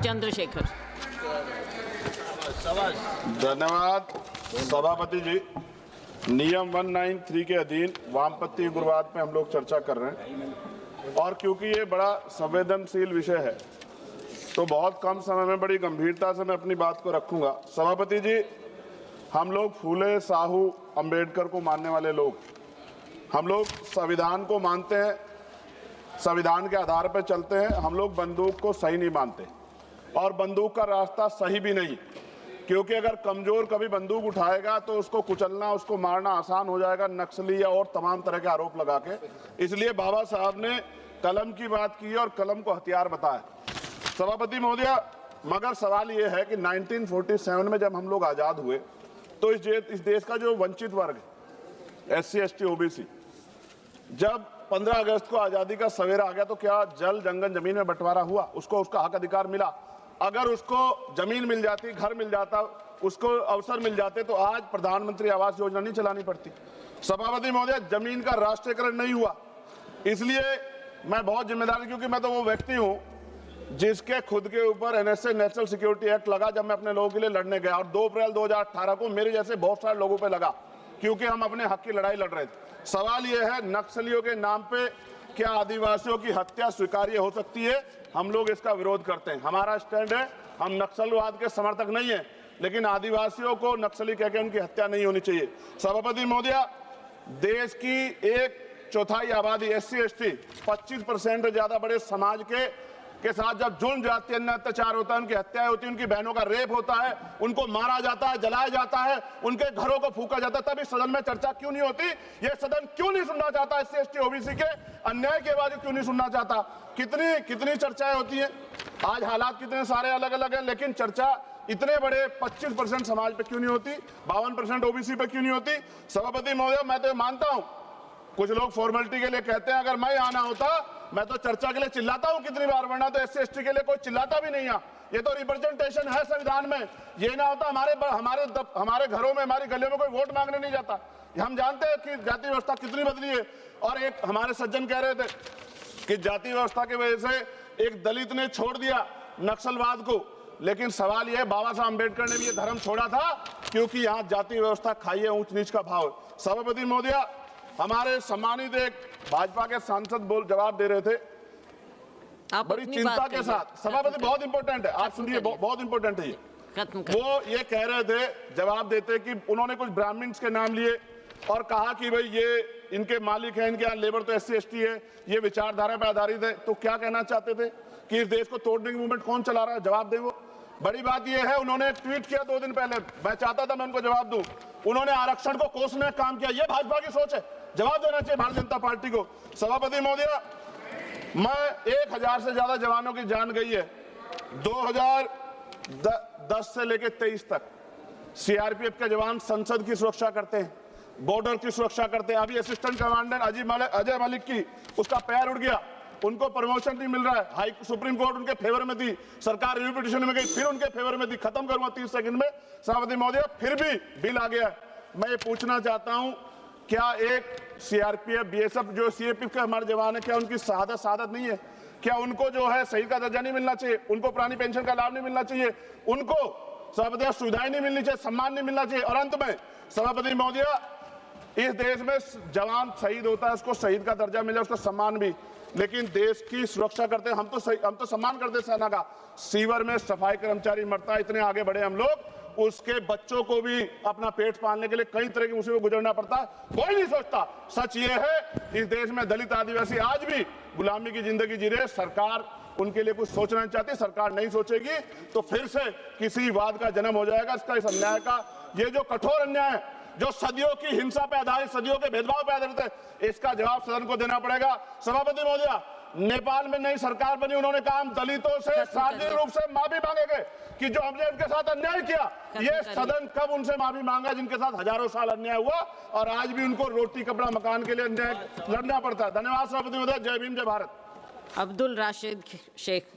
चंद्रशेखर। धन्यवाद सभापति जी। नियम 193 के अधीन वामपंथी उग्रवाद पे हम लोग चर्चा कर रहे हैं और क्योंकि ये बड़ा संवेदनशील विषय है तो बहुत कम समय में बड़ी गंभीरता से मैं अपनी बात को रखूंगा। सभापति जी, हम लोग फूले, साहू, अंबेडकर को मानने वाले लोग, हम लोग संविधान को मानते हैं, संविधान के आधार पर चलते हैं। हम लोग बंदूक को सही नहीं मानते और बंदूक का रास्ता सही भी नहीं, क्योंकि अगर कमजोर कभी बंदूक उठाएगा तो उसको कुचलना, उसको मारना आसान हो जाएगा, नक्सली या और तमाम तरह के आरोप लगा के। इसलिए बाबा साहब ने कलम की बात की और कलम को हथियार बताया। सभापति महोदय, मगर सवाल ये है कि 1947 में जब हम लोग आज़ाद हुए तो इस देश का जो वंचित वर्ग है, SC, ST, OBC, जब 15 अगस्त को आज़ादी का सवेरा आ गया तो क्या जल जंगल जमीन में बंटवारा हुआ? उसको उसका हक अधिकार मिला? अगर उसको जमीन मिल जाती, घर मिल जाता, उसको अवसर मिल जाते तो आज प्रधानमंत्री आवास योजना नहीं चलानी पड़ती। सभापति महोदय, जमीन का राष्ट्रीयकरण नहीं हुआ। इसलिए मैं बहुत जिम्मेदारी, क्योंकि मैं तो वो व्यक्ति हूं जिसके खुद के ऊपर NSA, नेशनल सिक्योरिटी एक्ट लगा जब मैं अपने लोगों के लिए लड़ने गया, और 2 अप्रैल 2018 को मेरे जैसे बहुत सारे लोगों पे लगा, क्योंकि हम अपने हक की लड़ाई लड़ रहे थे। सवाल यह है, नक्सलियों के नाम पे क्या आदिवासियों की हत्या स्वीकार्य हो सकती है? हम लोग इसका विरोध करते हैं। हमारा स्टैंड है, हम नक्सलवाद के समर्थक नहीं है, लेकिन आदिवासियों को नक्सली कहकर उनकी हत्या नहीं होनी चाहिए। सभापति महोदय, देश की 1/4 आबादी SC, ST, 25% से ज्यादा बड़े समाज के साथ जब जुल्म, जाति, अन्य अत्याचार होता है, उनकी हत्याएं होती है, उनकी बहनों का रेप होता है, उनको मारा जाता है, जलाया जाता है, उनके घरों को फूका जाता है, तब इस सदन में चर्चा क्यों नहीं होती? ये सदन क्यों नहीं सुनना चाहता? SC, ST, OBC के अन्याय के बाद क्यों नहीं सुनना चाहता? कितनी चर्चाएं होती हैं। आज हालात कितने सारे अलग अलग हैं, लेकिन चर्चा इतने बड़े 25% समाज पे क्यों नहीं होती, 52% OBC पे क्यों नहीं होती? सभापति महोदय, मैं तो मानता हूं, कुछ लोग फॉर्मेलिटी के लिए कहते हैं, अगर मैं आना होता मैं तो चर्चा के लिए चिल्लाता हूं कितनी बार, वरना तो SC, ST के लिए कोई चिल्लाता भी नहीं है। ये तो रिप्रेजेंटेशन है संविधान में। ये ना होता हमारे घरों में, हमारी गलियों में कोई वोट मांगने नहीं जाता। हम जानते हैं कि जाति व्यवस्था कितनी बदली है। और एक हमारे सज्जन कह रहे थे कि जाति व्यवस्था की वजह से एक दलित ने छोड़ दिया नक्सलवाद को, लेकिन सवाल यह है, बाबा साहब अम्बेडकर ने भी ये धर्म छोड़ा था क्योंकि यहाँ जाति व्यवस्था खाई है, ऊंच नीच का भाव है। सभापति महोदय, हमारे सम्मानित एक भाजपा के सांसद जवाब दे रहे थे बड़ी चिंता के साथ। सभापति, बहुत इंपॉर्टेंट है, आप सुनिए, बहुत इंपॉर्टेंट है ये। वो ये कह रहे थे जवाब देते कि उन्होंने कुछ ब्राह्मण्स के नाम लिए और कहा कि भाई ये इनके मालिक हैं, इनके यहाँ लेबर तो SC, ST है, ये विचारधारा पर आधारित है। तो क्या कहना चाहते थे कि इस देश को तोड़ने की मूवमेंट कौन चला रहा है? जवाब दें। वो बड़ी बात यह है, उन्होंने एक ट्वीट किया 2 दिन पहले, मैं चाहता था मैं उनको जवाब दूं। उन्होंने आरक्षण को कोसने का काम किया। यह भाजपा की सोच है, जवाब देना चाहिए भारतीय जनता पार्टी को। सभापति महोदय, मैं 1000 से ज्यादा जवानों की जान गई है 2010 से लेकर 23 तक। CRPF के जवान संसद की सुरक्षा करते हैं, बॉर्डर की सुरक्षा करते हैं। अभी असिस्टेंट कमांडेंट अजय मलिक की, उसका पैर उड़ गया, उनको प्रमोशन नहीं मिल रहा है। सुप्रीम कोर्ट उनके फेवर में थी, सरकार रिव्यू पिटीशन में गई, फिर उनके फेवर में थी। खत्म करूंगा 30 सेकंड में। सभापति महोदय, फिर भी बिल आ गया। मैं ये पूछना चाहता हूं, क्या एक CRPF, BSF जो CAPF के हमारे जवान है, क्या उनकी शहादत नहीं है? क्या उनको जो है शहीद का दर्जा नहीं मिलना चाहिए? उनको पुरानी पेंशन का लाभ नहीं मिलना चाहिए? उनको सभापति सुविधाएं नहीं मिलनी चाहिए? सम्मान नहीं मिलना चाहिए? और अंत में सभापति महोदय, इस देश में जवान शहीद होता है, उसको शहीद का दर्जा मिले, उसको सम्मान भी, लेकिन देश की सुरक्षा करते हैं। हम तो सम्मान करते हैं सेना का। सीवर में सफाई कर्मचारी मरता है, इतने आगे बढ़े हम लोग, उसके बच्चों को भी अपना पेट पालने के लिए कई तरह की मुसीबत गुजरना पड़ता है, कोई नहीं सोचता। सच ये है, इस देश में दलित आदिवासी आज भी गुलामी की जिंदगी जी रहे। सरकार उनके लिए कुछ सोचना नहीं चाहती। सरकार नहीं सोचेगी तो फिर से किसी वाद का जन्म हो जाएगा। इसका, इस अन्याय का, ये जो कठोर अन्याय है, जो सदियों की हिंसा पे आधारित, सदियों के भेदभाव पे आधारित है, इसका जवाब सदन को देना पड़ेगा। सभापति महोदय, नेपाल में नई सरकार बनी, उन्होंने कहा हम दलितों से सार्वजनिक रूप से माफी मांगेंगे कि जो हमने उनके साथ अन्याय किया। ये सदन कब उनसे माफी मांगा जिनके साथ हजारों साल अन्याय हुआ और आज भी उनको रोटी कपड़ा मकान के लिए अन्याय लड़ना पड़ता है। धन्यवाद सभापति महोदय। जय भीम, जय भारत। अब्दुल राशिद शेख।